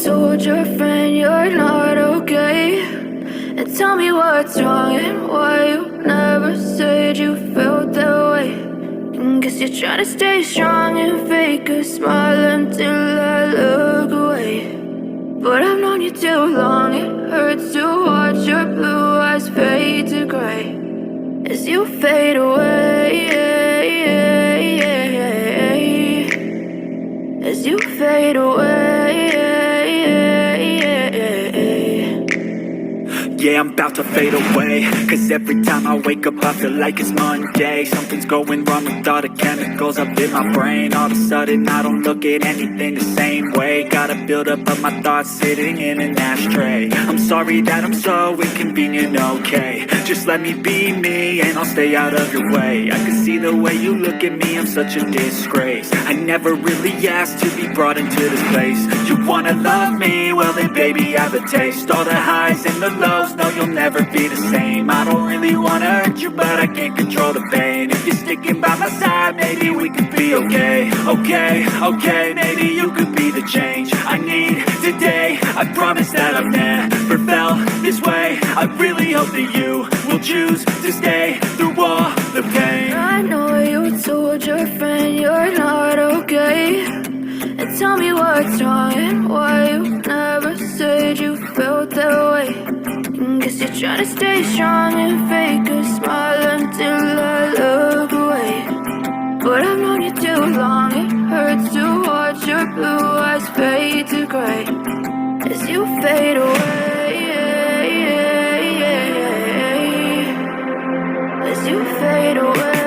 told your friend you're not okay? And tell me what's wrong and why you never said you felt that way. And guess you're trying to stay strong and fake a smile until I look away. But I've known you too long, it hurts to watch your blue eyes fade to gray as you fade away, as you fade away. Yeah, I'm about to fade away, cause every time I wake up I feel like it's Monday. Something's going wrong with all the chemicals up in my brain. All of a sudden I don't look at anything the same way. Got a buildup of my thoughts sitting in an ashtray. I'm sorry that I'm so inconvenient, okay? Just let me be me and I'll stay out of your way. I can see the way you look at me, I'm such a disgrace. I never really asked to be brought into this place. You wanna love me? Well then baby I have a taste. All the highs and the lows, no you'll never be the same. I don't really wanna hurt you but I can't control the pain. If you're sticking by my side maybe we could be okay. Okay, maybe you could be the change I need today. I promise that I've never felt this way. I really hope that you will choose to stay through all the pain. I know you told your friend you're not okay. And tell me what's wrong and why you never said you felt that way. And guess you're trying to stay strong and fake a smile until I look away. But I've known you too long, it hurts to watch your blue eyes fade to gray as you fade away, as you fade away.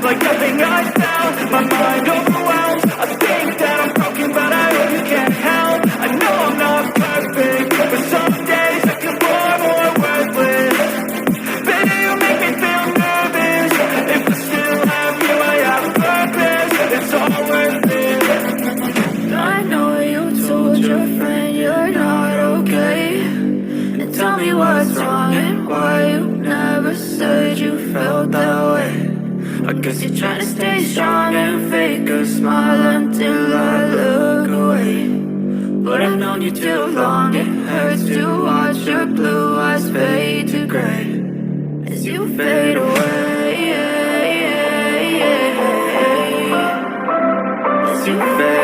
Like nothing I found, my mind overwhelmed. I think that I'm broken, but I really can't help. I know I'm not perfect, but some days I feel more worthless. Baby, you make me feel nervous. If I still have you, I have a purpose. It's all worth it. I know you told your friend you're not okay. And tell me what's wrong and why you never said you felt that way. I guess you're trying to stay strong and fake a smile until I look away. But I've known you too long, it hurts to watch your blue eyes fade to gray as you fade away, as you fade